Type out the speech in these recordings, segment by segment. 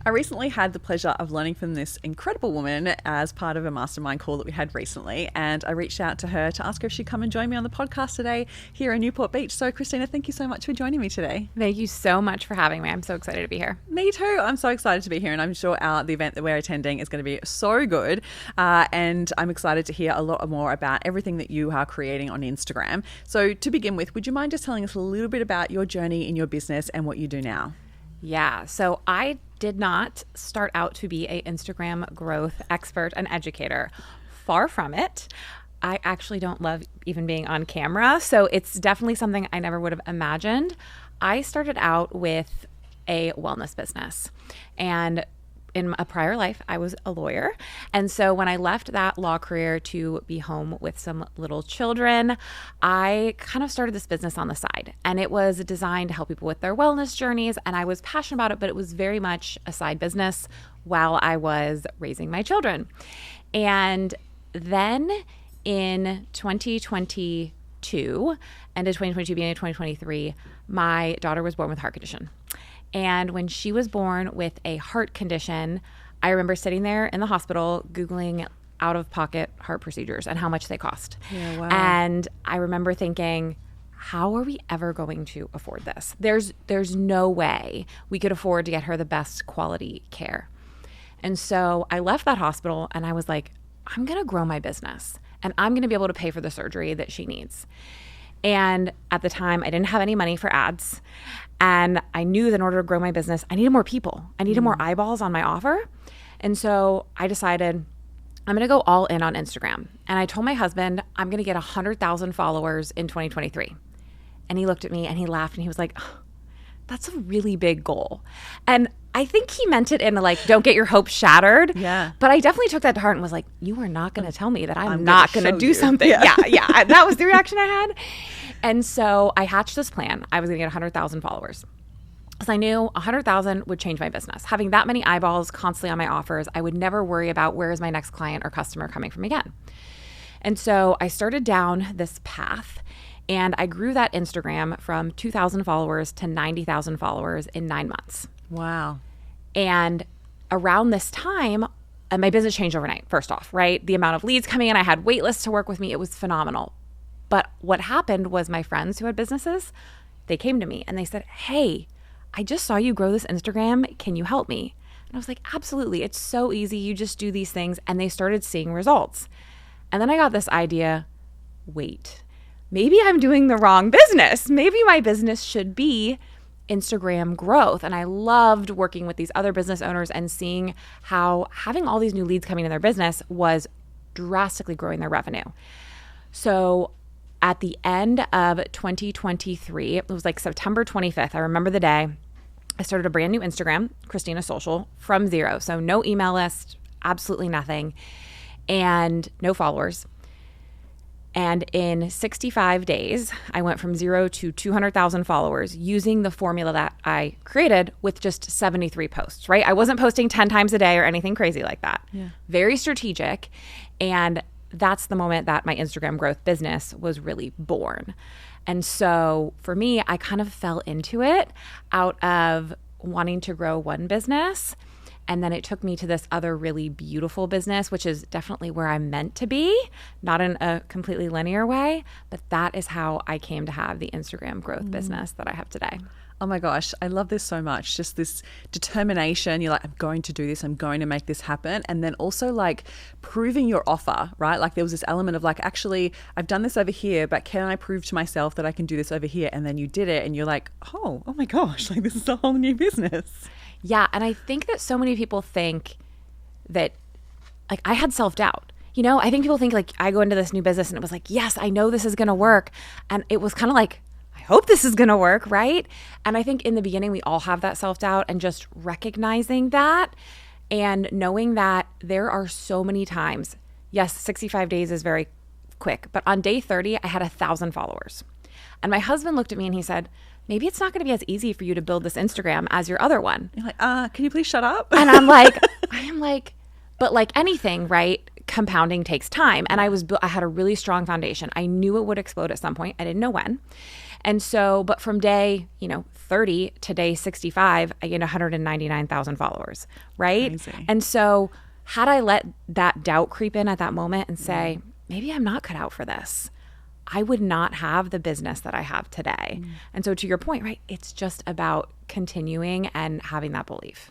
I recently had the pleasure of learning from this incredible woman as part of a mastermind call that we had recently, and I reached out to her to ask her if she'd come and join me on the podcast today here in Newport Beach. So Kristina, thank you so much for joining me today. Thank you so much for having me. I'm so excited to be here. Me too. I'm so excited to be here, and I'm sure the event that we're attending is going to be so good, and I'm excited to hear a lot more about everything that you are creating on Instagram. So to begin with, would you mind just telling us a little bit about your journey in your business and what you do now? Yeah, so I did not start out to be an Instagram growth expert and educator. Far from it. I actually don't love even being on camera, so it's definitely something I never would have imagined. I started out with a wellness business, and in a prior life, I was a lawyer. And so when I left that law career to be home with some little children, I kind of started this business on the side. And it was designed to help people with their wellness journeys. And I was passionate about it, but it was very much a side business while I was raising my children. And then in 2022, end of 2022, beginning of 2023, my daughter was born with a heart condition. And when she was born with a heart condition, I remember sitting there in the hospital Googling out-of-pocket heart procedures and how much they cost. Yeah, wow. And I remember thinking, how are we ever going to afford this? There's no way we could afford to get her the best quality care. And so I left that hospital and I was like, I'm going to grow my business and I'm going to be able to pay for the surgery that she needs. And at the time, I didn't have any money for ads. And I knew that in order to grow my business, I needed more people. I needed more eyeballs on my offer. And so I decided I'm going to go all in on Instagram. And I told my husband, I'm going to get 100,000 followers in 2023. And he looked at me and he laughed and he was like, oh, that's a really big goal. And I think he meant it in like, don't get your hopes shattered. Yeah. But I definitely took that to heart and was like, you are not going to tell me that I'm not going to do something. Yeah. Yeah. That was the reaction I had. And so I hatched this plan. I was going to get 100,000 followers. Because I knew 100,000 would change my business. Having that many eyeballs constantly on my offers, I would never worry about where is my next client or customer coming from again. And so I started down this path and I grew that Instagram from 2,000 followers to 90,000 followers in 9 months. Wow. And around this time, my business changed overnight, first off, right? The amount of leads coming in, I had wait lists to work with me. It was phenomenal. But what happened was my friends who had businesses, they came to me and they said, hey, I just saw you grow this Instagram. Can you help me? And I was like, absolutely. It's so easy. You just do these things. And they started seeing results. And then I got this idea, wait, maybe I'm doing the wrong business. Maybe my business should be Instagram growth. And I loved working with these other business owners and seeing how having all these new leads coming in their business was drastically growing their revenue. So at the end of 2023, it was like September 25th. I remember the day. I started a brand new Instagram, Kristina Social, from zero. So no email list, absolutely nothing, and no followers. And in 65 days, I went from 0 to 200,000 followers using the formula that I created with just 73 posts, right? I wasn't posting 10 times a day or anything crazy like that. Yeah. Very strategic. And that's the moment that my Instagram growth business was really born. And so for me, I kind of fell into it out of wanting to grow one business. And then it took me to this other really beautiful business, which is definitely where I'm meant to be, not in a completely linear way, but that is how I came to have the Instagram growth business that I have today. Oh my gosh, I love this so much. Just this determination. You're like, I'm going to do this. I'm going to make this happen. And then also like proving your offer, right? Like there was this element of like, actually, I've done this over here, but can I prove to myself that I can do this over here? And then you did it and you're like, oh my gosh, like this is a whole new business. Yeah. And I think that so many people think that like I had self-doubt. You know, I think people think like I go into this new business and it was like, yes, I know this is going to work. And it was kind of like, I hope this is going to work, right? And I think in the beginning, we all have that self-doubt, and just recognizing that and knowing that there are so many times, yes, 65 days is very quick, but on day 30, I had 1,000 followers. And my husband looked at me and he said, maybe it's not going to be as easy for you to build this Instagram as your other one. You're like, can you please shut up? And I am like, but like anything, right? Compounding takes time. And I had a really strong foundation. I knew it would explode at some point. I didn't know when. And so, but from day, 30 to day 65, I gained 199,000 followers, right? Crazy. And so had I let that doubt creep in at that moment and say, maybe I'm not cut out for this, I would not have the business that I have today. And so to your point, right, it's just about continuing and having that belief.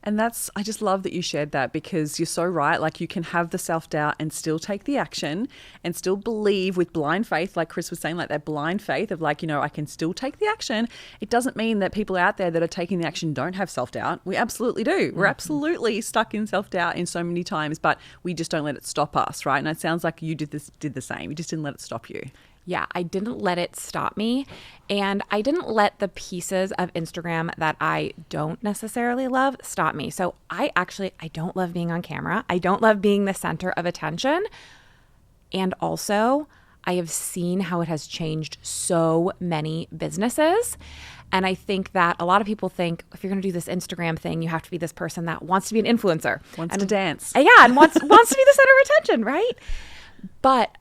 And I just love that you shared that, because you're so right. Like, you can have the self-doubt and still take the action and still believe with blind faith, like Chris was saying, like that blind faith of like, I can still take the action. It doesn't mean that people out there that are taking the action don't have self-doubt. We absolutely do. We're absolutely stuck in self-doubt in so many times, but we just don't let it stop us, right? And it sounds like you did the same. You just didn't let it stop you. Yeah, I didn't let it stop me. And I didn't let the pieces of Instagram that I don't necessarily love stop me. So I don't love being on camera. I don't love being the center of attention. And also, I have seen how it has changed so many businesses. And I think that a lot of people think if you're going to do this Instagram thing, you have to be this person that wants to be an influencer. Wants to dance. Yeah, and wants to be the center of attention, right? But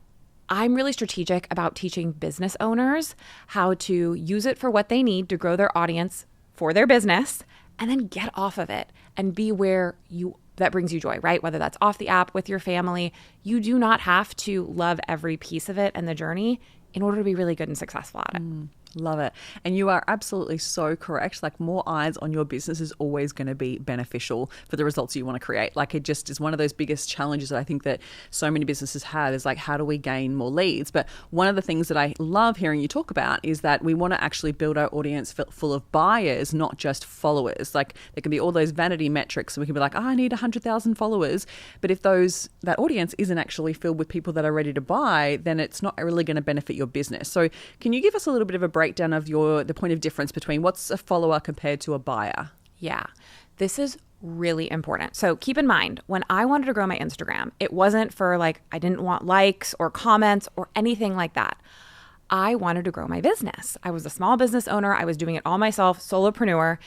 I'm really strategic about teaching business owners how to use it for what they need to grow their audience for their business, and then get off of it and be where that brings you joy, right? Whether that's off the app with your family. You do not have to love every piece of it and the journey in order to be really good and successful at it. Love it. And you are absolutely so correct. Like, more eyes on your business is always going to be beneficial for the results you want to create. Like, it just is one of those biggest challenges that I think that so many businesses have, is like, how do we gain more leads? But one of the things that I love hearing you talk about is that we want to actually build our audience full of buyers, not just followers. Like, there can be all those vanity metrics, and we can be like, I need 100,000 followers. But if that audience isn't actually filled with people that are ready to buy, then it's not really going to benefit your business. So can you give us a little bit of a breakdown of the point of difference between what's a follower compared to a buyer? Yeah, this is really important. So keep in mind, when I wanted to grow my Instagram, it wasn't for I didn't want likes or comments or anything like that. I wanted to grow my business. I was a small business owner. I was doing it all myself, solopreneur.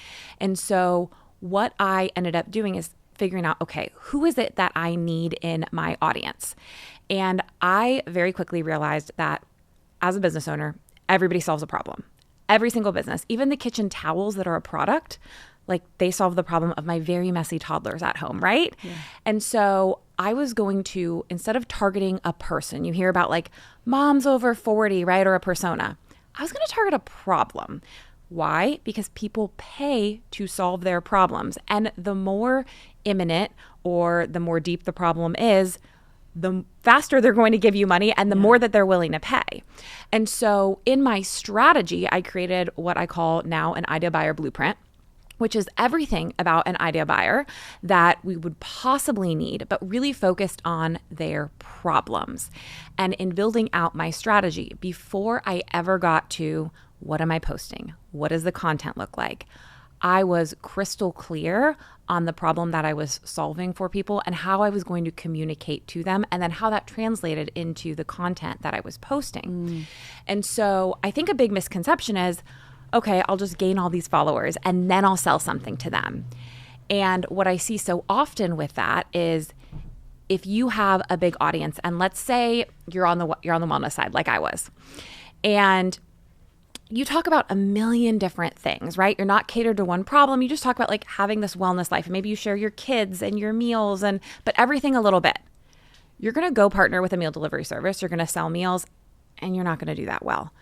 And so what I ended up doing is figuring out, okay, who is it that I need in my audience? And I very quickly realized that as a business owner, everybody solves a problem. Every single business, even the kitchen towels that are a product, they solve the problem of my very messy toddlers at home, right? Yeah. And so I was going to, instead of targeting a person, you hear about moms over 40, right? Or a persona. I was going to target a problem. Why? Because people pay to solve their problems. And the more imminent or the more deep the problem is, the faster they're going to give you money and the more that they're willing to pay. And so in my strategy, I created what I call now an idea buyer blueprint, which is everything about an idea buyer that we would possibly need, but really focused on their problems. And in building out my strategy, before I ever got to what am I posting? What does the content look like? I was crystal clear on the problem that I was solving for people and how I was going to communicate to them, and then how that translated into the content that I was posting. And so I think a big misconception is, okay, I'll just gain all these followers and then I'll sell something to them. And what I see so often with that is, if you have a big audience, and let's say you're on the wellness side like I was, and you talk about a million different things, right? You're not catered to one problem. You just talk about having this wellness life, and maybe you share your kids and your meals but everything a little bit. You're going to go partner with a meal delivery service. You're going to sell meals, and you're not going to do that well.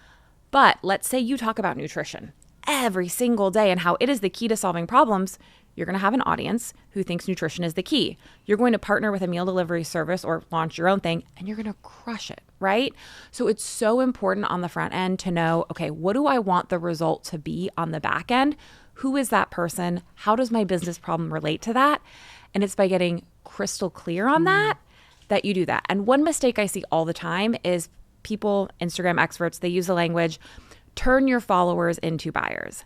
But let's say you talk about nutrition every single day and how it is the key to solving problems. You're going to have an audience who thinks nutrition is the key. You're going to partner with a meal delivery service or launch your own thing, and you're going to crush it, right? So it's so important on the front end to know, okay, what do I want the result to be on the back end? Who is that person? How does my business problem relate to that? And it's by getting crystal clear on that you do that. And one mistake I see all the time is people, Instagram experts, they use the language, turn your followers into buyers.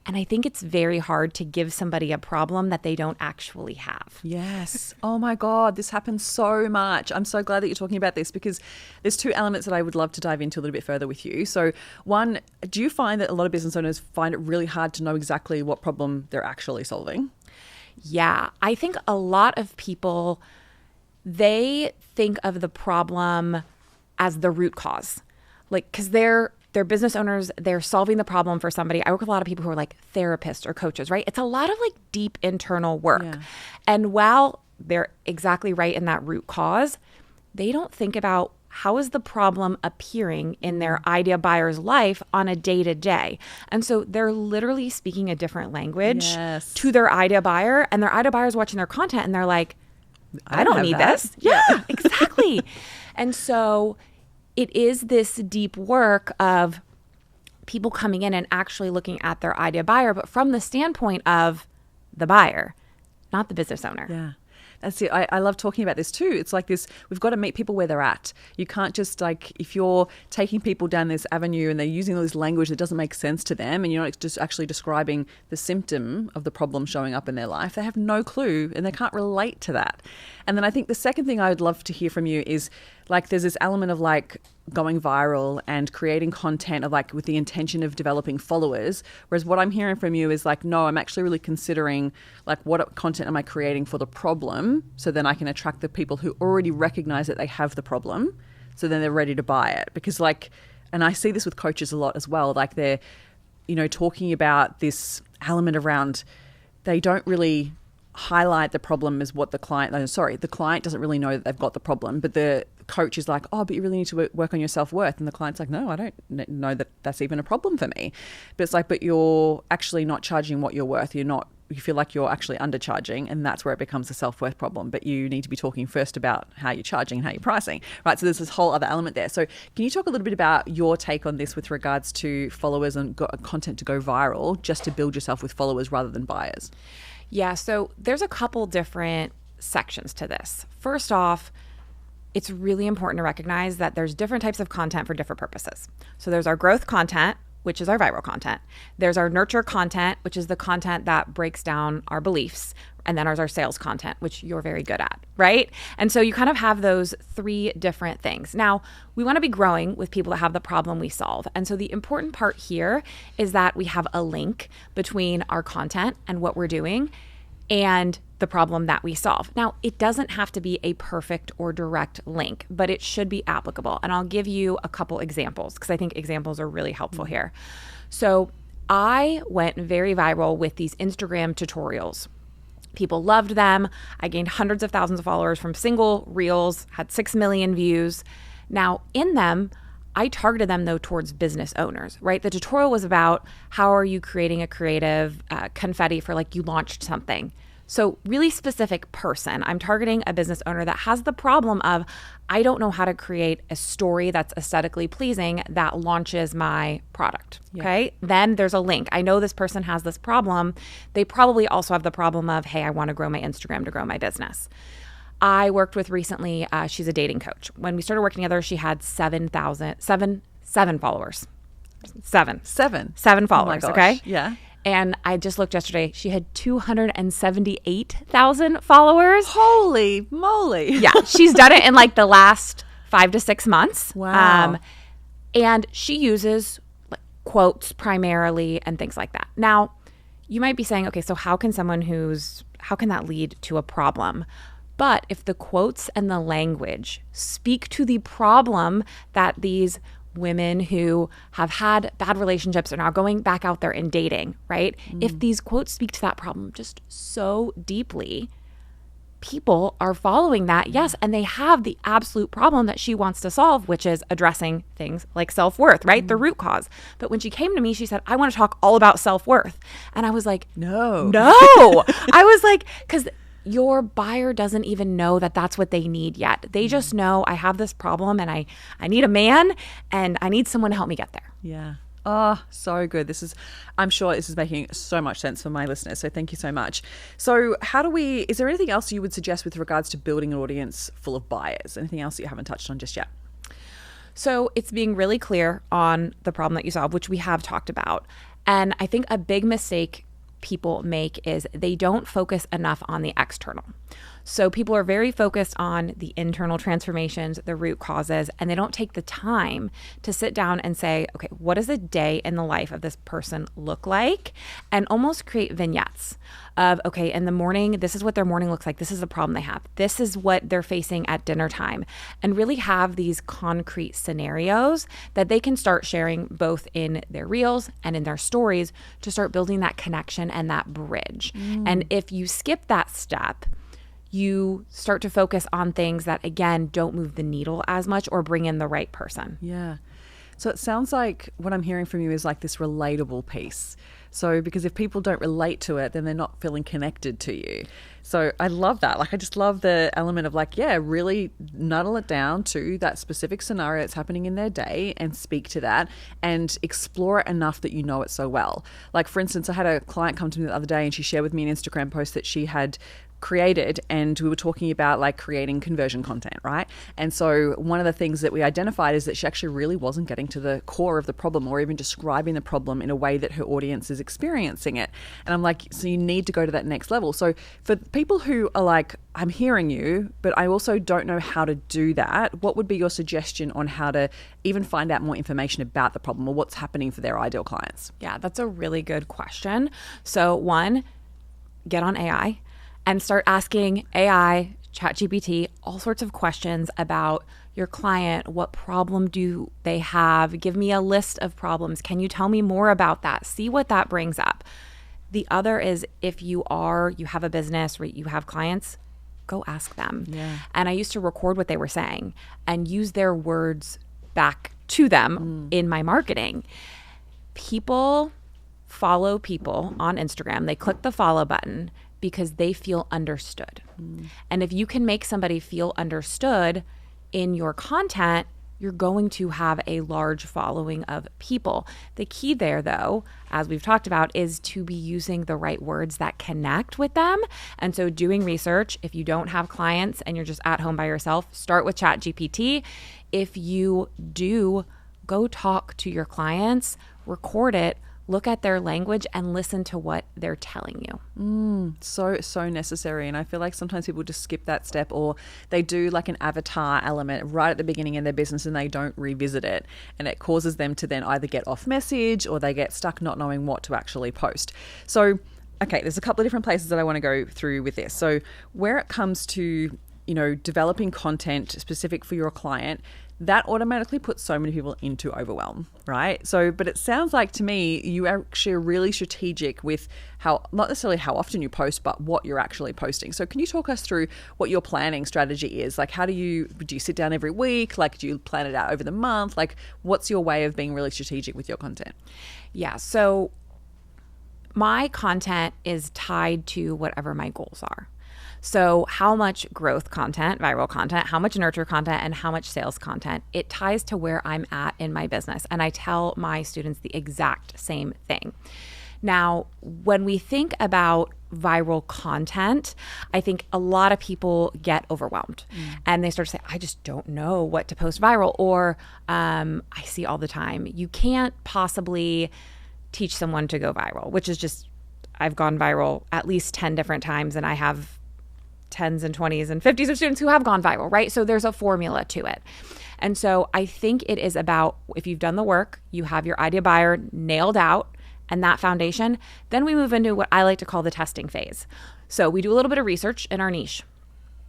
And I think it's very hard to give somebody a problem that they don't actually have. Yes. Oh my God, this happens so much. I'm so glad that you're talking about this, because there's two elements that I would love to dive into a little bit further with you. So one, do you find that a lot of business owners find it really hard to know exactly what problem they're actually solving? Yeah, I think a lot of people, they think of the problem as the root cause. Because they're they're business owners, they're solving the problem for somebody. I work with a lot of people who are like therapists or coaches, right? It's a lot of like deep internal work. Yeah. And while they're exactly right in that root cause, they don't think about how is the problem appearing in their idea buyer's life on a day-to-day. And so they're literally speaking a different language to their idea buyer, and their idea buyer's watching their content and they're like, I don't need this. Yeah, exactly. And so it is this deep work of people coming in and actually looking at their idea buyer, but from the standpoint of the buyer, not the business owner. Yeah. That's it. I love talking about this too. It's like this, we've got to meet people where they're at. You can't just like, if you're taking people down this avenue and they're using all this language that doesn't make sense to them and you're not just actually describing the symptom of the problem showing up in their life, they have no clue and they can't relate to that. And then I think the second thing I would love to hear from you is like there's this element of like going viral and creating content of like with the intention of developing followers. Whereas what I'm hearing from you is like, no, I'm actually really considering like what content am I creating for the problem? So then I can attract the people who already recognize that they have the problem. So then they're ready to buy it. Because like, and I see this with coaches a lot as well, like they're, you know, talking about this element around, they don't really highlight the problem as what the client doesn't really know that they've got the problem, but the coach is like, oh, but you really need to work on your self-worth. And the client's like, no, I don't know that that's even a problem for me. But it's like, but you're actually not charging what you're worth. You feel like you're actually undercharging, and that's where it becomes a self-worth problem. But you need to be talking first about how you're charging and how you're pricing, right? So there's this whole other element there. So can you talk a little bit about your take on this with regards to followers and content to go viral, just to build yourself with followers rather than buyers? Yeah, so there's a couple different sections to this. First off, it's really important to recognize that there's different types of content for different purposes. So there's our growth content, which is our viral content. There's our nurture content, which is the content that breaks down our beliefs. And then there's our sales content, which you're very good at, right? And so you kind of have those three different things. Now, we want to be growing with people that have the problem we solve. And so the important part here is that we have a link between our content and what we're doing and the problem that we solve. Now, it doesn't have to be a perfect or direct link, but it should be applicable. And I'll give you a couple examples because I think examples are really helpful here. So I went very viral with these Instagram tutorials. People loved them. I gained hundreds of thousands of followers from single reels, had 6 million views. Now, in them, I targeted them, though, towards business owners, right? The tutorial was about how are you creating a creative confetti for like you launched something. So really specific person. I'm targeting a business owner that has the problem of, I don't know how to create a story that's aesthetically pleasing that launches my product. Okay. Then there's a link. I know this person has this problem. They probably also have the problem of, hey, I want to grow my Instagram to grow my business. I worked with recently, she's a dating coach. When we started working together, she had 7 followers. Seven followers. Oh okay? Yeah. And I just looked yesterday. She had 278,000 followers. Holy moly. Yeah. She's done it in like the last 5 to 6 months. Wow. And she uses like quotes primarily and things like that. Now, you might be saying, okay, so how can that lead to a problem? But if the quotes and the language speak to the problem that these women who have had bad relationships are now going back out there and dating, right? If these quotes speak to that problem just so deeply, people are following that, yes, and they have the absolute problem that she wants to solve, which is addressing things like self-worth, right? The root cause. But when she came to me, she said, I want to talk all about self-worth. And I was like, no. I was like, because your buyer doesn't even know that that's what they need yet. They just know I have this problem and I need a man and I need someone to help me get there. Yeah. Oh, so good. I'm sure this is making so much sense for my listeners. So thank you so much. So is there anything else you would suggest with regards to building an audience full of buyers? Anything else that you haven't touched on just yet? So it's being really clear on the problem that you solve, which we have talked about. And I think a big mistake people make is they don't focus enough on the external. So people are very focused on the internal transformations, the root causes, and they don't take the time to sit down and say, okay, what does a day in the life of this person look like? And almost create vignettes of, okay, in the morning, this is what their morning looks like. This is the problem they have. This is what they're facing at dinner time. And really have these concrete scenarios that they can start sharing both in their reels and in their stories to start building that connection and that bridge. And if you skip that step, you start to focus on things that, again, don't move the needle as much or bring in the right person. Yeah. So it sounds like what I'm hearing from you is like this relatable piece. So because if people don't relate to it, then they're not feeling connected to you. So I love that. Like, I just love the element of like, yeah, really nuddle it down to that specific scenario that's happening in their day and speak to that and explore it enough that you know it so well. Like, for instance, I had a client come to me the other day and she shared with me an Instagram post that she had created, and we were talking about like creating conversion content, right? And so one of the things that we identified is that she actually really wasn't getting to the core of the problem or even describing the problem in a way that her audience is experiencing it. And I'm like, so you need to go to that next level. So for people who are like, I'm hearing you, but I also don't know how to do that, what would be your suggestion on how to even find out more information about the problem or what's happening for their ideal clients? Yeah, that's a really good question. So one, get on AI and start asking AI, ChatGPT, all sorts of questions about your client. What problem do they have? Give me a list of problems. Can you tell me more about that? See what that brings up. The other is, if you have a business or you have clients, go ask them. Yeah. And I used to record what they were saying and use their words back to them in my marketing. People follow people on Instagram. They click the follow button because they feel understood. And if you can make somebody feel understood in your content, you're going to have a large following of people. The key there, though, as we've talked about, is to be using the right words that connect with them. And so doing research, if you don't have clients and you're just at home by yourself, start with ChatGPT. If you do, go talk to your clients, record it, look at their language and listen to what they're telling you. So necessary. And I feel like sometimes people just skip that step, or they do like an avatar element right at the beginning in their business and they don't revisit it. And it causes them to then either get off message or they get stuck not knowing what to actually post. So, okay, there's a couple of different places that I want to go through with this. So where it comes to, developing content specific for your client, that automatically puts so many people into overwhelm, right? So, but it sounds like to me, you actually are really strategic with not necessarily how often you post, but what you're actually posting. So can you talk us through what your planning strategy is? Like, do you sit down every week? Like, do you plan it out over the month? Like, what's your way of being really strategic with your content? Yeah. So my content is tied to whatever my goals are. So how much growth content, viral content, how much nurture content, and how much sales content, it ties to where I'm at in my business. And I tell my students the exact same thing. Now, when we think about viral content, I think a lot of people get overwhelmed and they start to say, I just don't know what to post viral. Or I see all the time, you can't possibly teach someone to go viral, which is just, I've gone viral at least 10 different times and I have 10s and 20s and 50s of students who have gone viral, right? So there's a formula to it. And so I think it is about, if you've done the work, you have your idea buyer nailed out and that foundation, then we move into what I like to call the testing phase. So we do a little bit of research in our niche,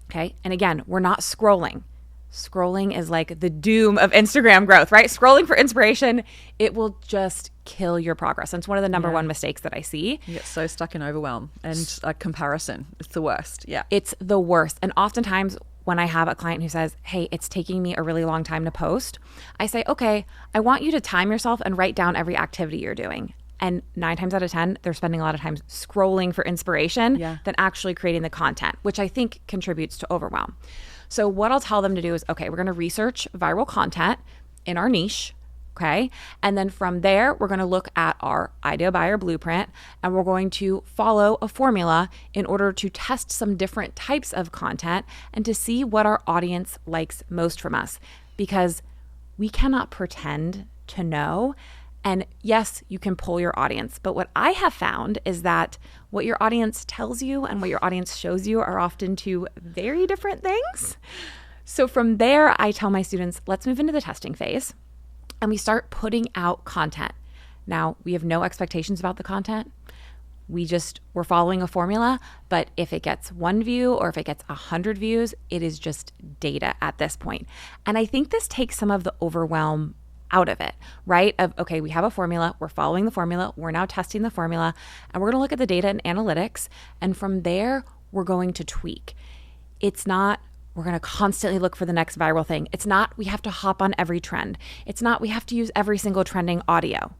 okay? And again, we're not scrolling. Scrolling is like the doom of Instagram growth, right? Scrolling for inspiration, it will just kill your progress. And it's one of the number one mistakes that I see. You get so stuck in overwhelm and comparison. It's the worst. Yeah. It's the worst. And oftentimes when I have a client who says, hey, it's taking me a really long time to post, I say, okay, I want you to time yourself and write down every activity you're doing. And 9 times out of 10, they're spending a lot of time scrolling for inspiration than actually creating the content, which I think contributes to overwhelm. So what I'll tell them to do is, okay, we're going to research viral content in our niche, okay? And then from there, we're going to look at our idea buyer blueprint and we're going to follow a formula in order to test some different types of content and to see what our audience likes most from us, because we cannot pretend to know. And yes, you can pull your audience, but what I have found is that what your audience tells you and what your audience shows you are often two very different things. So from there, I tell my students, let's move into the testing phase and we start putting out content. Now, we have no expectations about the content. We're following a formula, but if it gets 1 view or if it gets 100 views, it is just data at this point. And I think this takes some of the overwhelm out of it, right? Of, okay, we have a formula, we're following the formula, we're now testing the formula, and we're going to look at the data and analytics. And from there, we're going to tweak. It's not, we're going to constantly look for the next viral thing. It's not, we have to hop on every trend. It's not, we have to use every single trending audio.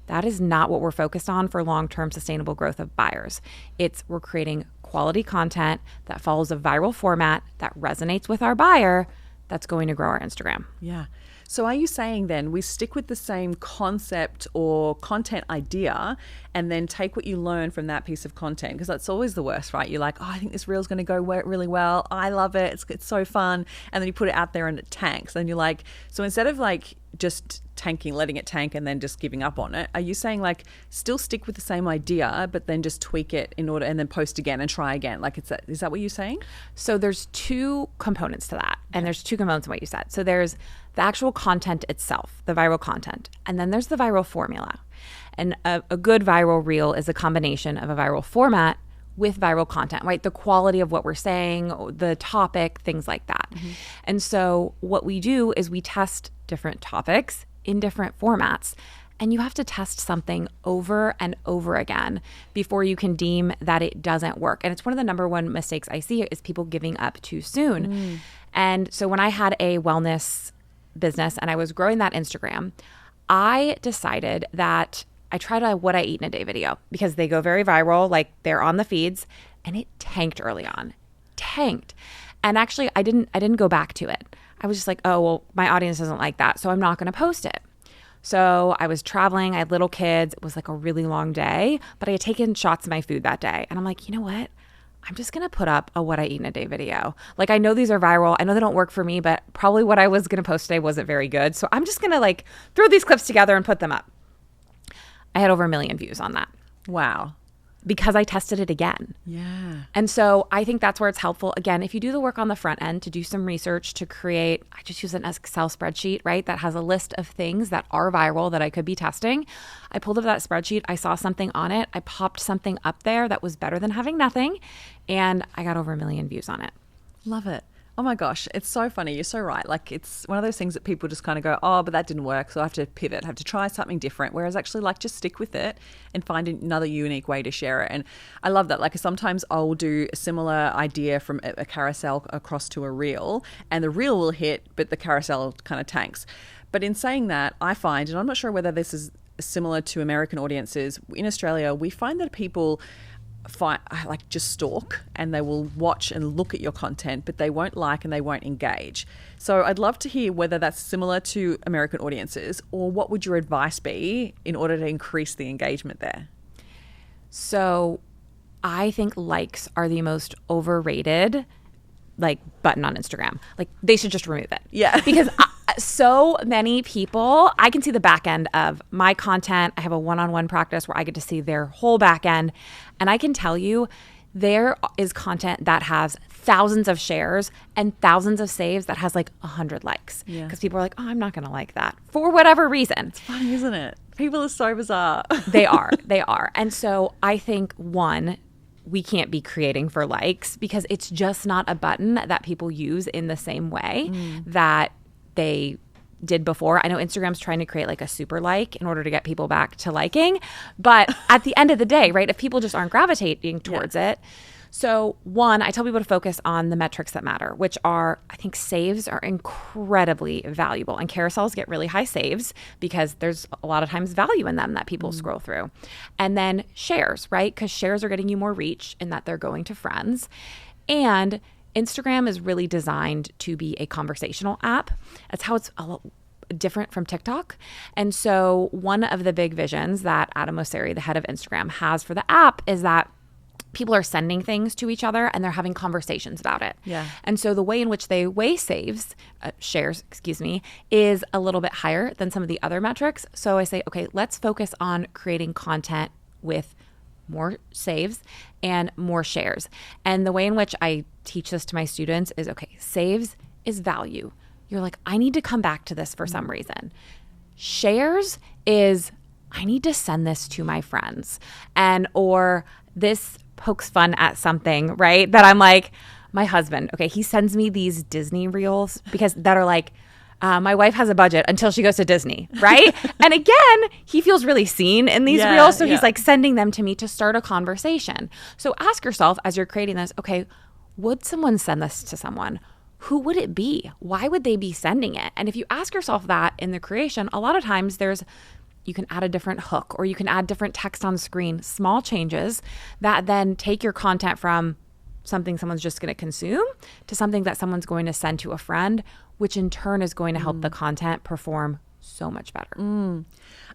That is not what we're focused on for long-term sustainable growth of buyers. It's we're creating quality content that follows a viral format that resonates with our buyer that's going to grow our Instagram. Yeah. So are you saying then we stick with the same concept or content idea and then take what you learn from that piece of content? Because that's always the worst, right? You're like, oh, I think this reel's going to go really well. I love it. It's so fun. And then you put it out there and it tanks. And you're like, so instead of like just tanking, letting it tank and then just giving up on it, are you saying like still stick with the same idea, but then just tweak it in order and then post again and try again? Like, is that what you're saying? So there's 2 components to that. And there's 2 components in what you said. So there's the actual content itself, the viral content. And then there's the viral formula. And a good viral reel is a combination of a viral format with viral content, right? The quality of what we're saying, the topic, things like that. Mm-hmm. And so what we do is we test different topics in different formats. And you have to test something over and over again before you can deem that it doesn't work. And it's one of the number one mistakes I see is people giving up too soon. And so when I had a wellness business and I was growing that Instagram, I decided that I tried a what I eat in a day video because they go very viral, like they're on the feeds, and it tanked early on. Tanked. And actually I didn't go back to it. I was just like, oh, well, my audience doesn't like that, so I'm not going to post it. So I was traveling, I had little kids. It was like a really long day, but I had taken shots of my food that day. And I'm like, you know what? I'm just going to put up a what I eat in a day video. Like, I know these are viral. I know they don't work for me, but probably what I was going to post today wasn't very good. So I'm just going to like throw these clips together and put them up. I had over 1 million views on that. Wow. Because I tested it again. Yeah. And so I think that's where it's helpful. Again, if you do the work on the front end to do some research to create, I just use an Excel spreadsheet, right? That has a list of things that are viral that I could be testing. I pulled up that spreadsheet. I saw something on it. I popped something up there that was better than having nothing. And I got over 1 million views on it. Love it. Oh my gosh, it's so funny. You're so right. Like, it's one of those things that people just kind of go, oh, but that didn't work, so I have to pivot, have to try something different. Whereas actually, like, just stick with it and find another unique way to share it. And I love that. Like, sometimes I'll do a similar idea from a carousel across to a reel, and the reel will hit, but the carousel kind of tanks. But in saying that, I find, and I'm not sure whether this is similar to American audiences, in Australia, we find that people just stalk and they will watch and look at your content, but they won't like and they won't engage. So I'd love to hear whether that's similar to American audiences, or what would your advice be in order to increase the engagement there? So I think likes are the most overrated button on Instagram. Like, they should just remove it. Yeah. Because so many people, I can see the back end of my content. I have a one-on-one practice where I get to see their whole back end. And I can tell you, there is content that has thousands of shares and thousands of saves that has like 100 likes. Yeah. Because people are like, oh, I'm not going to like that for whatever reason. It's funny, isn't it? People are so bizarre. They are. And so I think, one, we can't be creating for likes because it's just not a button that people use in the same way that they did before. I know Instagram's trying to create like a super like in order to get people back to liking. But at the end of the day, right, if people just aren't gravitating towards it. So one, I tell people to focus on the metrics that matter, which are, I think saves are incredibly valuable. And carousels get really high saves because there's a lot of times value in them that people scroll through. And then shares, right? Because shares are getting you more reach in that they're going to friends. And Instagram is really designed to be a conversational app. That's how it's a lot different from TikTok. And so one of the big visions that Adam Mosseri, the head of Instagram, has for the app is that people are sending things to each other and they're having conversations about it. Yeah. And so the way in which they weigh shares, is a little bit higher than some of the other metrics. So I say, okay, let's focus on creating content with more saves and more shares. And the way in which I teach this to my students is, okay, saves is value. You're like, I need to come back to this for some reason. Shares is I need to send this to my friends. Or this pokes fun at something, right? That I'm like, my husband, okay, he sends me these Disney reels because that are like, my wife has a budget until she goes to Disney, right? And again, he feels really seen in these reels. So he's like sending them to me to start a conversation. So ask yourself as you're creating this, okay, would someone send this to someone? Who would it be? Why would they be sending it? And if you ask yourself that in the creation, a lot of times you can add a different hook or you can add different text on screen, small changes that then take your content from something someone's just going to consume to something that someone's going to send to a friend, which in turn is going to help the content perform so much better. And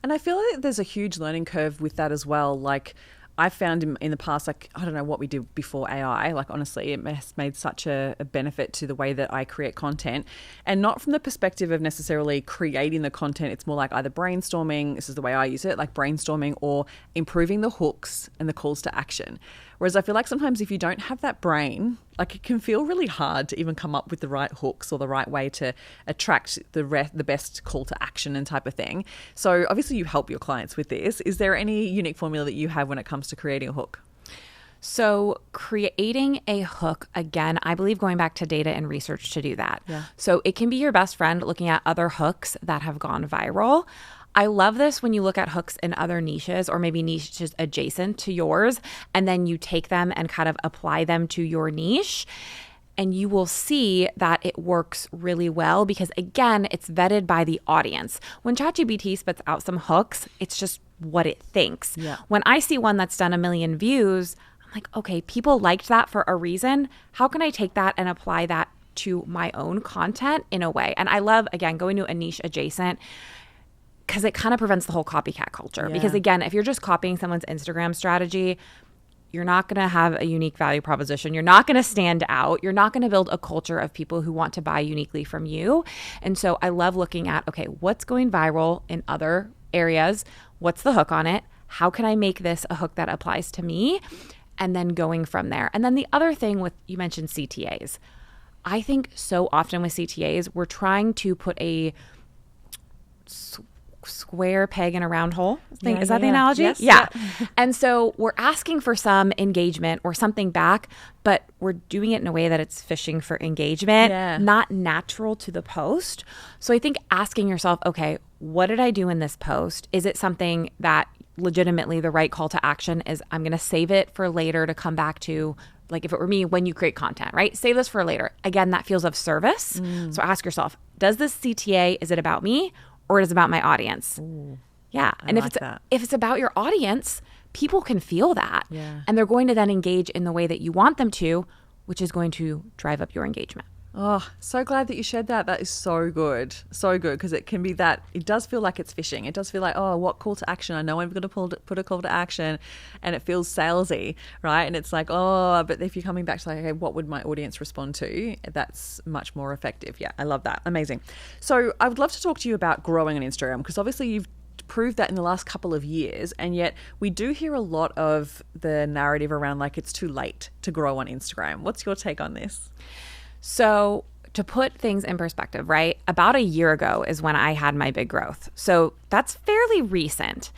I feel like there's a huge learning curve with that as well. Like I found in the past, like, I don't know what we did before AI. Like, honestly, it has made such a benefit to the way that I create content, and not from the perspective of necessarily creating the content. It's more like either brainstorming, this is the way I use it, like brainstorming, or improving the hooks and the calls to action. Whereas I feel like sometimes if you don't have that brain, like it can feel really hard to even come up with the right hooks or the right way to attract the best call to action and type of thing. So obviously you help your clients with this. Is there any unique formula that you have when it comes to creating a hook? So creating a hook, again, I believe going back to data and research to do that. Yeah. So it can be your best friend looking at other hooks that have gone viral. I love this when you look at hooks in other niches or maybe niches adjacent to yours, and then you take them and kind of apply them to your niche. And you will see that it works really well because, again, it's vetted by the audience. When ChatGPT spits out some hooks, it's just what it thinks. Yeah. When I see one that's done 1 million views, I'm like, okay, people liked that for a reason. How can I take that and apply that to my own content in a way? And I love, again, going to a niche adjacent, because it kind of prevents the whole copycat culture. Yeah. Because again, if you're just copying someone's Instagram strategy, you're not going to have a unique value proposition. You're not going to stand out. You're not going to build a culture of people who want to buy uniquely from you. And so I love looking at, okay, what's going viral in other areas? What's the hook on it? How can I make this a hook that applies to me? And then going from there. And then the other thing with, you mentioned CTAs. I think so often with CTAs, we're trying to put a square peg in a round hole. Is that the analogy? Yes, yeah. And so we're asking for some engagement or something back, but we're doing it in a way that it's fishing for engagement, not natural to the post. So I think asking yourself, okay, what did I do in this post? Is it something that legitimately the right call to action is I'm going to save it for later to come back to, like if it were me, when you create content, right? Save this for later. Again, that feels of service. So ask yourself, does this CTA, is it about me? Or it is about my audience. Ooh, yeah. And if it's about your audience, people can feel that. Yeah. And they're going to then engage in the way that you want them to, which is going to drive up your engagement. Oh, so glad that you shared that. That is so good. So good, because it can be that, it does feel like it's fishing. It does feel like, oh, what call to action? I know I'm going to put a call to action, and it feels salesy, right? And it's like, oh, but if you're coming back to like, okay, what would my audience respond to? That's much more effective. Yeah, I love that. Amazing. So I would love to talk to you about growing on Instagram, because obviously you've proved that in the last couple of years, and yet we do hear a lot of the narrative around like it's too late to grow on Instagram. What's your take on this? So to put things in perspective, right? About a year ago is when I had my big growth. So that's fairly recent.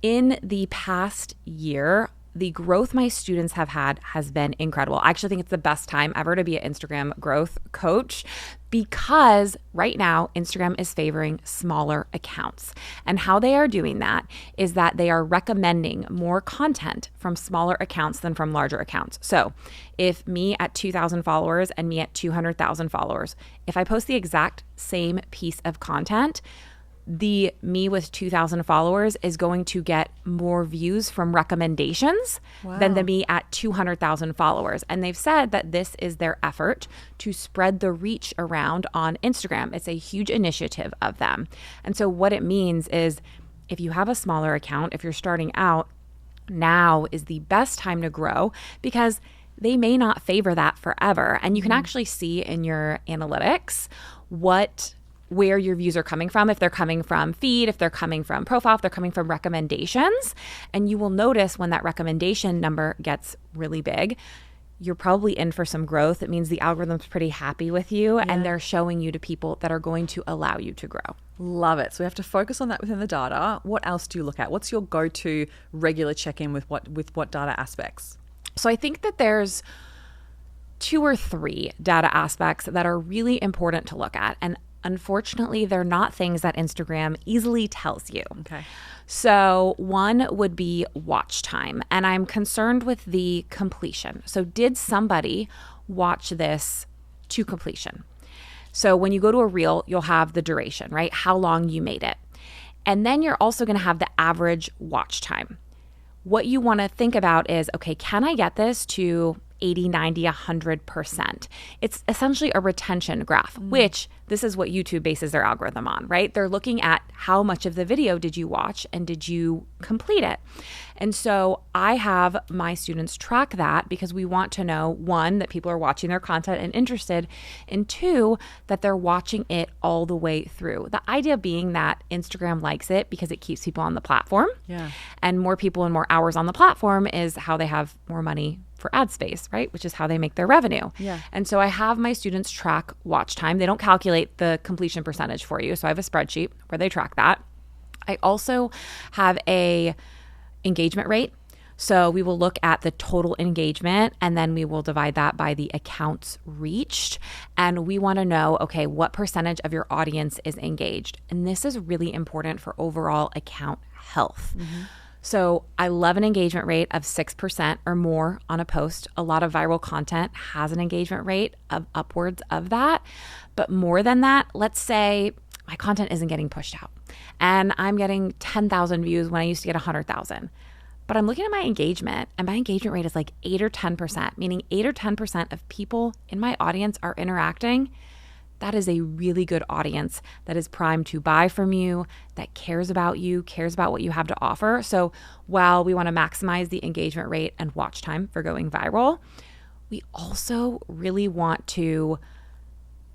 In the past year, the growth my students have had has been incredible. I actually think it's the best time ever to be an Instagram growth coach, because right now Instagram is favoring smaller accounts. And how they are doing that is that they are recommending more content from smaller accounts than from larger accounts. So if me at 2,000 followers and me at 200,000 followers, if I post the exact same piece of content, the me with 2,000 followers is going to get more views from recommendations than the me at 200,000 followers. And they've said that this is their effort to spread the reach around on Instagram. It's a huge initiative of them. And so what it means is if you have a smaller account, if you're starting out, now is the best time to grow, because they may not favor that forever. And you can actually see in your analytics where your views are coming from, if they're coming from feed, if they're coming from profile, if they're coming from recommendations. And you will notice when that recommendation number gets really big, you're probably in for some growth. It means the algorithm's pretty happy with you and they're showing you to people that are going to allow you to grow. Love it. So we have to focus on that within the data. What else do you look at? What's your go-to regular check-in with what data aspects? So I think that there's 2 or 3 data aspects that are really important to look at. And unfortunately, they're not things that Instagram easily tells you. Okay. So one would be watch time. And I'm concerned with the completion. So did somebody watch this to completion? So when you go to a reel, you'll have the duration, right? How long you made it. And then you're also going to have the average watch time. What you want to think about is, okay, can I get this to 80, 90, 100%? It's essentially a retention graph, which this is what YouTube bases their algorithm on, right? They're looking at how much of the video did you watch and did you complete it? And so I have my students track that because we want to know, 1, that people are watching their content and interested, and 2, that they're watching it all the way through. The idea being that Instagram likes it because it keeps people on the platform. Yeah. And more people and more hours on the platform is how they have more money for ad space, right? Which is how they make their revenue. Yeah. And so I have my students track watch time. They don't calculate the completion percentage for you. So I have a spreadsheet where they track that. I also have a engagement rate. So we will look at the total engagement and then we will divide that by the accounts reached. And we want to know, okay, what percentage of your audience is engaged? And this is really important for overall account health. So I love an engagement rate of 6% or more on a post. A lot of viral content has an engagement rate of upwards of that. But more than that, let's say my content isn't getting pushed out and I'm getting 10,000 views when I used to get 100,000. But I'm looking at my engagement and my engagement rate is like 8 or 10%, meaning 8 or 10% of people in my audience are interacting. That is a really good audience that is primed to buy from you, that cares about you, cares about what you have to offer. So while we want to maximize the engagement rate and watch time for going viral, we also really want to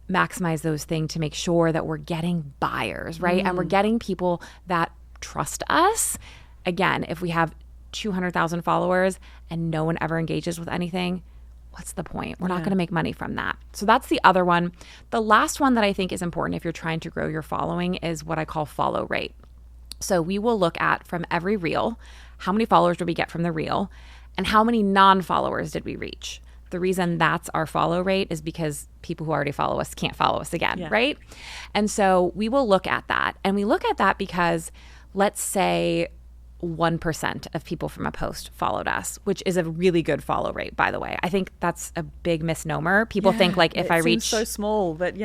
maximize those things to make sure that we're getting buyers, right? And we're getting people that trust us. Again, if we have 200,000 followers and no one ever engages with anything, what's the point? We're not going to make money from that. So that's the other one. The last one that I think is important if you're trying to grow your following is what I call follow rate. So we will look at from every reel, how many followers did we get from the reel and how many non-followers did we reach? The reason that's our follow rate is because people who already follow us can't follow us again, right? And so we will look at that. And we look at that because let's say 1% of people from a post followed us, which is a really good follow rate, by the way. I think that's a big misnomer. People think like if I reach... so small, but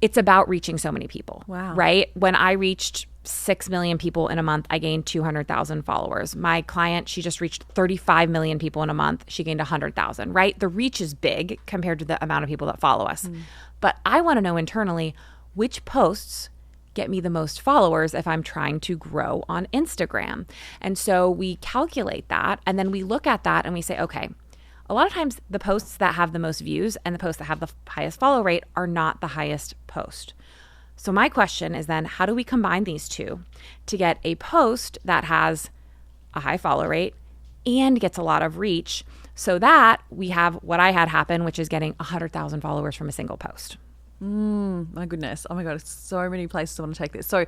it's about reaching so many people, Wow. right? When I reached 6 million people in a month, I gained 200,000 followers. My client, she just reached 35 million people in a month. She gained 100,000, right? The reach is big compared to the amount of people that follow us. But I want to know internally which posts get me the most followers if I'm trying to grow on Instagram. And so we calculate that and then we look at that and we say, okay, a lot of times the posts that have the most views and the posts that have the highest follow rate are not the highest post. So my question is then, how do we combine these two to get a post that has a high follow rate and gets a lot of reach so that we have what I had happen, which is getting 100,000 followers from a single post? My goodness. Oh my God. So many places I want to take this. So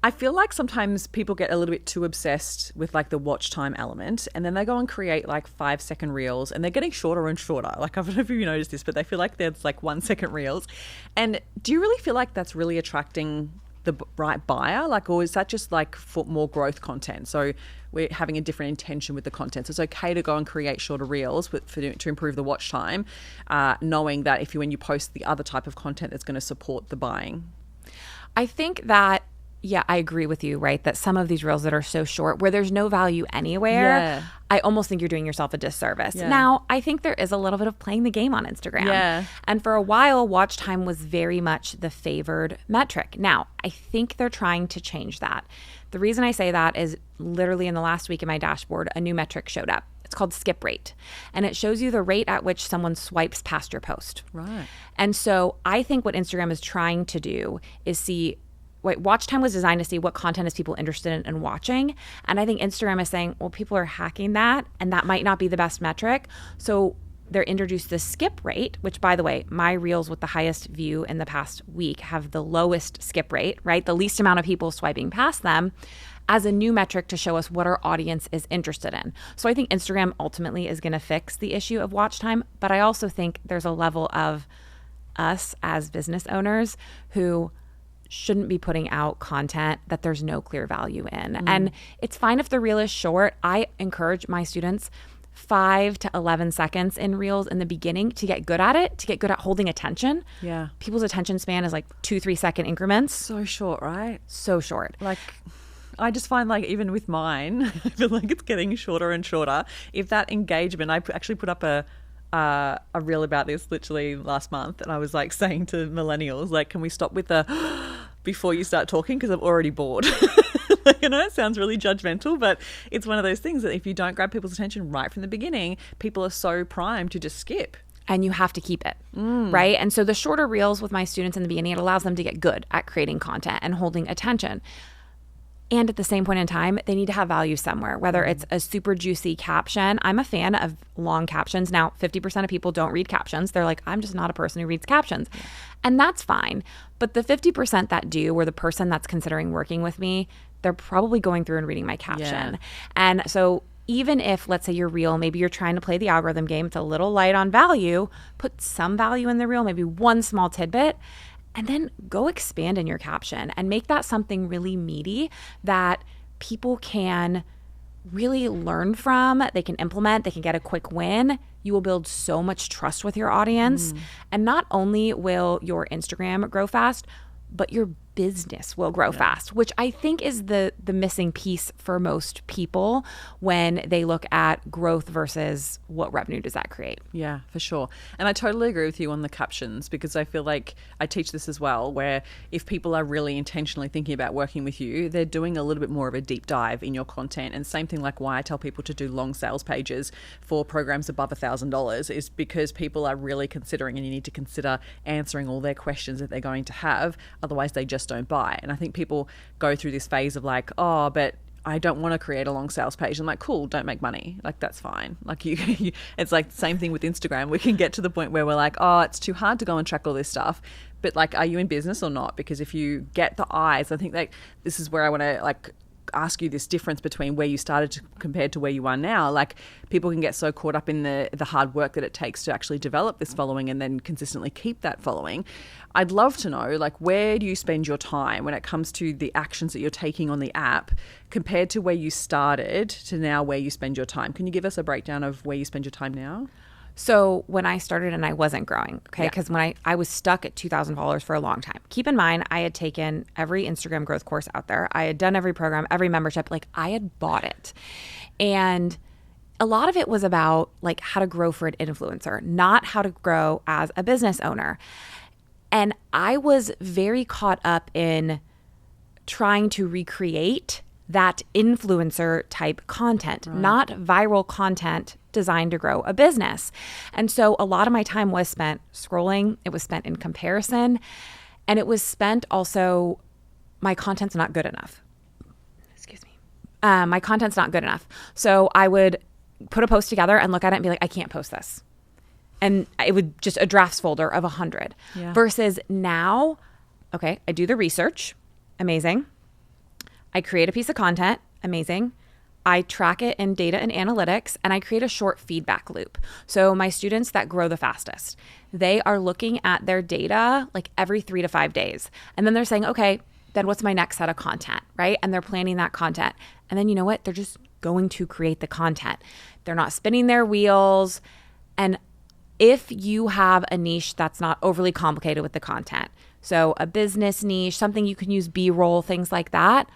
I feel like sometimes people get a little bit too obsessed with like the watch time element and then they go and create like 5-second reels and they're getting shorter and shorter. Like I don't know if you noticed this, but they feel like there's like 1-second reels. And do you really feel like that's really attracting the right buyer? Like, or is that just like for more growth content? So we're having a different intention with the content. So it's okay to go and create shorter reels to improve the watch time, knowing that when you post the other type of content that's going to support the buying. I think that, yeah, I agree with you, right? That some of these reels that are so short where there's no value anywhere, I almost think you're doing yourself a disservice. Now, I think there is a little bit of playing the game on Instagram. And for a while, watch time was very much the favored metric. Now, I think they're trying to change that. The reason I say that is literally in the last week in my dashboard, a new metric showed up. It's called skip rate. And it shows you the rate at which someone swipes past your post. Right. And so I think what Instagram is trying to do is see, watch time was designed to see what content is people interested in watching. And I think Instagram is saying, well, people are hacking that and that might not be the best metric. So they're introduced the skip rate, which, by the way, my reels with the highest view in the past week have the lowest skip rate, right? The least amount of people swiping past them, as a new metric to show us what our audience is interested in. So I think Instagram ultimately is going to fix the issue of watch time, but I also think there's a level of us as business owners who shouldn't be putting out content that there's no clear value in. And it's fine if the reel is short. I encourage my students 5 to 11 seconds in reels in the beginning to get good at it, to get good at holding attention. Yeah. People's attention span is like 2-3 second increments. So short, right? So short. Like, I just find like even with mine, I feel like it's getting shorter and shorter. If that engagement, I actually put up a reel about this literally last month, and I was like saying to millennials, like, can we stop with the before you start talking, because I'm already bored. Like, I know it sounds really judgmental, but it's one of those things that if you don't grab people's attention right from the beginning, people are so primed to just skip. And you have to keep it, right? And so the shorter reels with my students in the beginning, it allows them to get good at creating content and holding attention. And at the same point in time, they need to have value somewhere, whether it's a super juicy caption. I'm a fan of long captions. Now, 50% of people don't read captions. They're like, I'm just not a person who reads captions. Yeah. And that's fine. But the 50% that do, or the person that's considering working with me, they're probably going through and reading my caption. Yeah. And so even if, let's say your reel, maybe you're trying to play the algorithm game, it's a little light on value, put some value in the reel, maybe one small tidbit, and then go expand in your caption and make that something really meaty that people can really learn from, they can implement, they can get a quick win. You will build so much trust with your audience. And not only will your Instagram grow fast, but your business will grow fast, which I think is the missing piece for most people when they look at growth versus what revenue does that create. Yeah, for sure. And I totally agree with you on the captions, because I feel like I teach this as well, where if people are really intentionally thinking about working with you, they're doing a little bit more of a deep dive in your content. And same thing like why I tell people to do long sales pages for programs above $1,000 is because people are really considering, and you need to consider answering all their questions that they're going to have. Otherwise, they just don't buy. And I think people go through this phase of like, oh, but I don't want to create a long sales page. I'm like, cool, don't make money. Like, that's fine. Like it's like the same thing with Instagram. We can get to the point where we're like, oh, it's too hard to go and track all this stuff. But like, are you in business or not? Because if you get the eyes, I think like this is where I want to like ask you this difference between where you started compared to where you are now. Like, people can get so caught up in the hard work that it takes to actually develop this following and then consistently keep that following. I'd love to know, like, where do you spend your time when it comes to the actions that you're taking on the app compared to where you started to now where you spend your time? Can you give us a breakdown of where you spend your time now? So when I started and I wasn't growing, okay, because when I was stuck at $2,000 for a long time. Keep in mind, I had taken every Instagram growth course out there. I had done every program, every membership, like I had bought it. And a lot of it was about like how to grow for an influencer, not how to grow as a business owner. And I was very caught up in trying to recreate that influencer type content, not viral content designed to grow a business. And so a lot of my time was spent scrolling. It was spent in comparison. And it was spent also, my content's not good enough. Excuse me. My content's not good enough. So I would put a post together and look at it and be like, I can't post this. And it would just a drafts folder of 100. Yeah. Versus now, okay, I do the research. Amazing. I create a piece of content. Amazing. I track it in data and analytics, and I create a short feedback loop. So my students that grow the fastest, they are looking at their data like every 3 to 5 days. And then they're saying, okay, then what's my next set of content, right? And they're planning that content. And then you know what? They're just going to create the content. They're not spinning their wheels. And if you have a niche that's not overly complicated with the content, so a business niche, something you can use B-roll, things like that,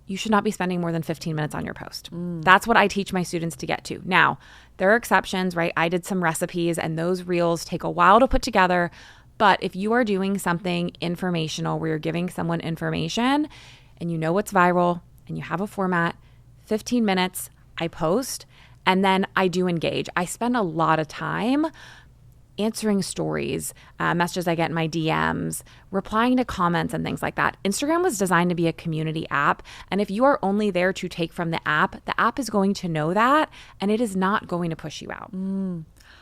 you should not be spending more than 15 minutes on your post. That's what I teach my students to get to. Now, there are exceptions, right? I did some recipes and those reels take a while to put together. But if you are doing something informational where you're giving someone information and you know what's viral and you have a format, 15 minutes, I post, and then I do engage. I spend a lot of time answering stories, messages I get in my DMs, replying to comments and things like that. Instagram was designed to be a community app. And if you are only there to take from the app is going to know that, and it is not going to push you out.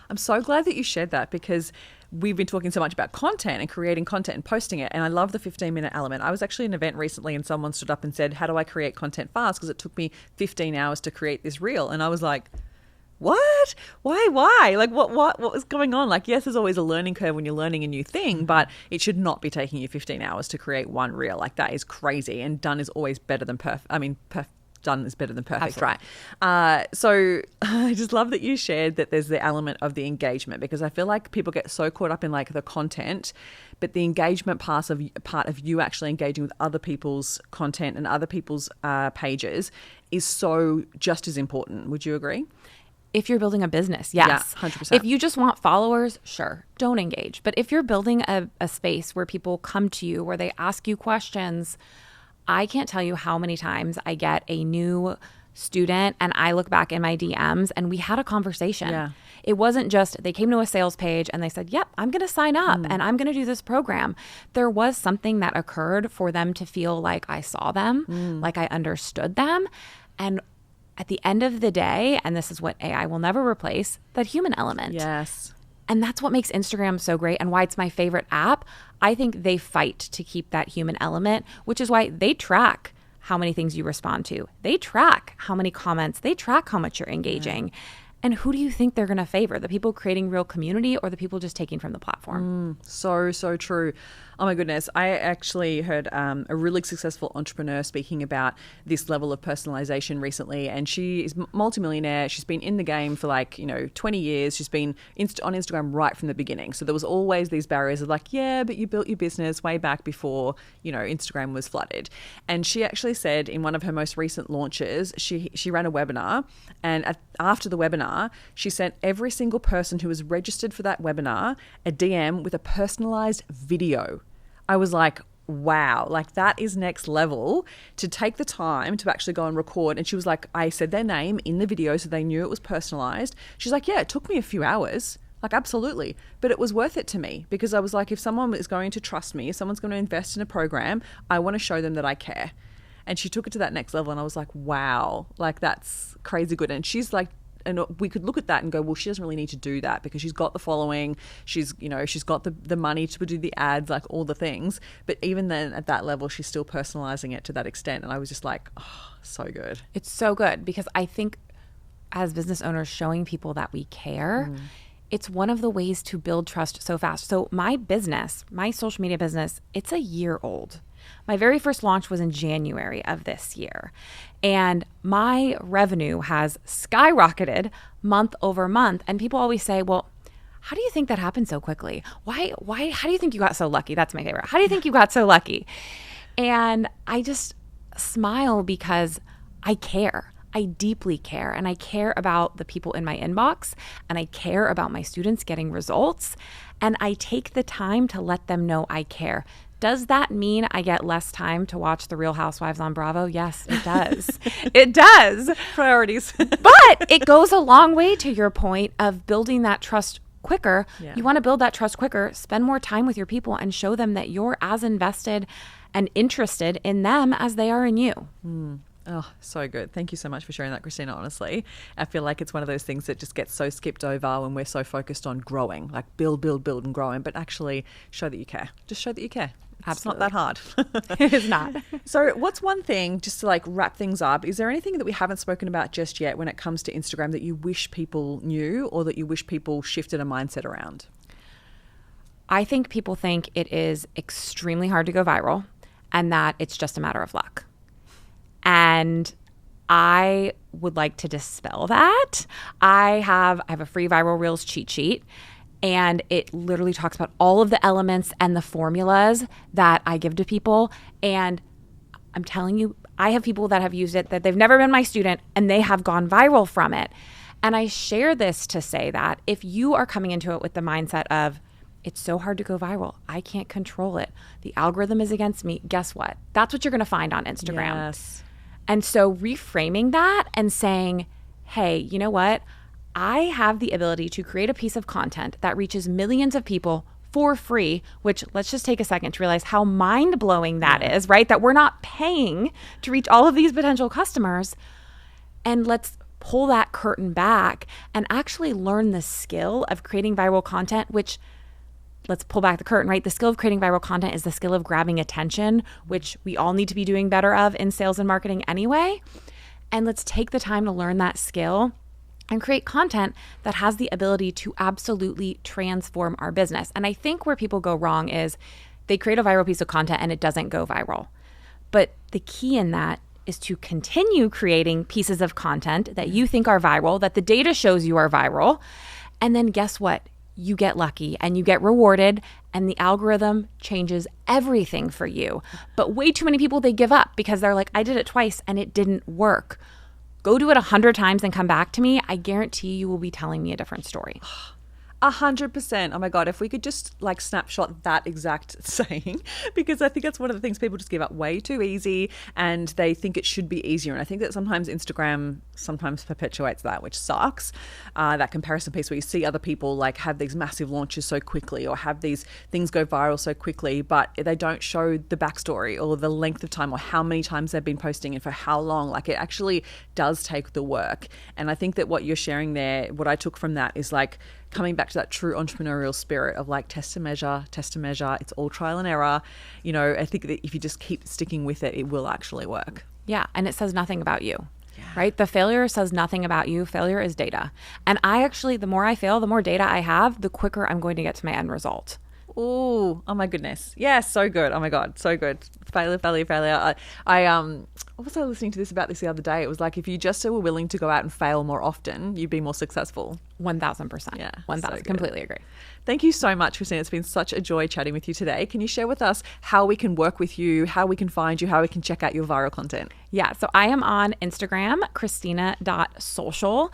I'm so glad that you shared that, because we've been talking so much about content and creating content and posting it. And I love the 15-minute element. I was actually at an event recently and someone stood up and said, how do I create content fast? Because it took me 15 hours to create this reel. And I was like, what? Why? Like, what was going on? Like, yes, there's always a learning curve when you're learning a new thing, but it should not be taking you 15 hours to create one reel. Like, that is crazy. And done is always better than perfect. I mean, done is better than perfect, Absolutely. right? So I just love that you shared that there's the element of the engagement, because I feel like people get so caught up in like the content, but the engagement part of you actually engaging with other people's content and other people's pages is so just as important. Would you agree? If you're building a business, yes. Yeah, 100%. If you just want followers, sure, don't engage. But if you're building a space where people come to you, where they ask you questions, I can't tell you how many times I get a new student and I look back in my DMs and we had a conversation. Yeah. It wasn't just they came to a sales page and they said, yep, I'm going to sign up and I'm going to do this program. There was something that occurred for them to feel like I saw them, like I understood them. And at the end of the day, and this is what AI will never replace, that human element. Yes. And that's what makes Instagram so great and why it's my favorite app. I think they fight to keep that human element, which is why they track how many things you respond to. They track how many comments. They track how much you're engaging. Yeah. And who do you think they're going to favor? The people creating real community or the people just taking from the platform? So true. Oh my goodness. I actually heard a really successful entrepreneur speaking about this level of personalization recently. And she is multimillionaire. She's been in the game for 20 years. She's been on Instagram right from the beginning. So there was always these barriers of like, yeah, but you built your business way back before, Instagram was flooded. And she actually said in one of her most recent launches, she ran a webinar, and after the webinar, she sent every single person who was registered for that webinar a DM with a personalized video. I was like, wow, like that is next level, to take the time to actually go and record. And she was like, I said their name in the video so they knew it was personalized. She's like, yeah, it took me a few hours. Like, absolutely. But it was worth it to me, because I was like, if someone is going to trust me, if someone's going to invest in a program, I want to show them that I care. And she took it to that next level. And I was like, wow, like that's crazy good. And she's like, and we could look at that and go, well, she doesn't really need to do that because she's got the following. She's got the money to do the ads, like all the things. But even then at that level, she's still personalizing it to that extent. And I was just like, oh, so good. It's so good, because I think as business owners, showing people that we care, it's one of the ways to build trust so fast. So my business, my social media business, it's a year old. My very first launch was in January of this year, and my revenue has skyrocketed month over month. And people always say, well, how do you think that happened so quickly? Why, how do you think you got so lucky? That's my favorite. How do you think you got so lucky? And I just smile because I care. I deeply care, and I care about the people in my inbox, and I care about my students getting results, and I take the time to let them know I care. Does that mean I get less time to watch The Real Housewives on Bravo? Yes, it does. It does. Priorities. But it goes a long way to your point of building that trust quicker. Yeah. You want to build that trust quicker, spend more time with your people and show them that you're as invested and interested in them as they are in you. Oh, so good. Thank you so much for sharing that, Kristina. Honestly, I feel like it's one of those things that just gets so skipped over when we're so focused on growing, like build and growing, but actually show that you care. Just show that you care. It's not that hard. It is not. So what's one thing, just to like wrap things up, is there anything that we haven't spoken about just yet when it comes to Instagram that you wish people knew or that you wish people shifted a mindset around? I think people think it is extremely hard to go viral and that it's just a matter of luck. And I would like to dispel that. I have a free Viral Reels cheat sheet, and it literally talks about all of the elements and the formulas that I give to people. And I'm telling you, I have people that have used it that they've never been my student and they have gone viral from it. And I share this to say that if you are coming into it with the mindset of, it's so hard to go viral, I can't control it, the algorithm is against me, guess what? That's what you're going to find on Instagram. Yes. And so reframing that and saying, hey, you know what? I have the ability to create a piece of content that reaches millions of people for free, which let's just take a second to realize how mind-blowing that is, right? That we're not paying to reach all of these potential customers. And let's pull that curtain back and actually learn the skill of creating viral content, which, let's pull back the curtain, right? The skill of creating viral content is the skill of grabbing attention, which we all need to be doing better of in sales and marketing anyway. And let's take the time to learn that skill and create content that has the ability to absolutely transform our business. And I think where people go wrong is they create a viral piece of content and it doesn't go viral. But the key in that is to continue creating pieces of content that you think are viral, that the data shows you are viral. And then guess what? You get lucky and you get rewarded and the algorithm changes everything for you. But way too many people, they give up because they're like, I did it twice and it didn't work. Go do it 100 times and come back to me. I guarantee you will be telling me a different story. 100%. Oh my God, if we could just like snapshot that exact saying, because I think that's one of the things people just give up way too easy and they think it should be easier. And I think that sometimes Instagram sometimes perpetuates that, which sucks. That comparison piece where you see other people like have these massive launches so quickly or have these things go viral so quickly, but they don't show the backstory or the length of time or how many times they've been posting and for how long. Like it actually does take the work. And I think that what you're sharing there, what I took from that is like, coming back to that true entrepreneurial spirit of like test and measure. It's all trial and error. You know, I think that if you just keep sticking with it, it will actually work. Yeah. And it says nothing about you, right? The failure says nothing about you. Failure is data. And I actually, the more I fail, the more data I have, the quicker I'm going to get to my end result. Oh my goodness. Yeah, so good. Oh my God, so good. Failure. What was I listening to about this the other day? It was like if you just were willing to go out and fail more often, you'd be more successful. 1,000%. Yeah. 1,000. So completely agree. Thank you so much, Kristina. It's been such a joy chatting with you today. Can you share with us how we can work with you, how we can find you, how we can check out your viral content? Yeah. So I am on Instagram, Kristina.social.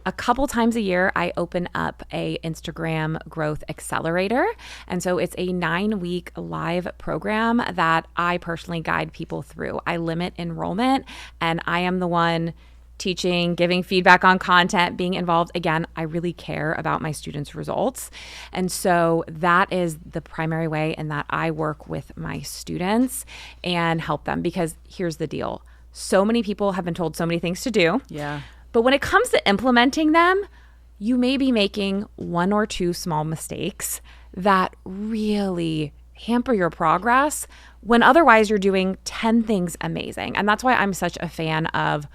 A couple times a year, I open up a Instagram growth accelerator. And so it's a 9-week live program that I personally guide people through. I limit enrollment and I am the one teaching, giving feedback on content, being involved. Again, I really care about my students' results. And so that is the primary way in that I work with my students and help them, because here's the deal. So many people have been told so many things to do. Yeah. But when it comes to implementing them, you may be making 1 or 2 small mistakes that really hamper your progress when otherwise you're doing 10 things amazing. And that's why I'm such a fan of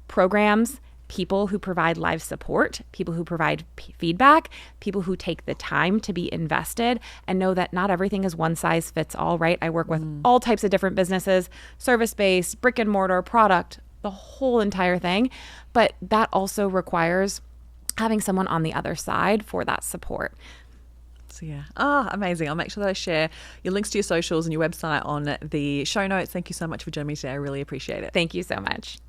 programs, people who provide live support, people who provide feedback, people who take the time to be invested and know that not everything is one size fits all, right? I work with all types of different businesses, service-based, brick and mortar, product, the whole entire thing. But that also requires having someone on the other side for that support. So yeah. Amazing. I'll make sure that I share your links to your socials and your website on the show notes. Thank you so much for joining me today. I really appreciate it. Thank you so much.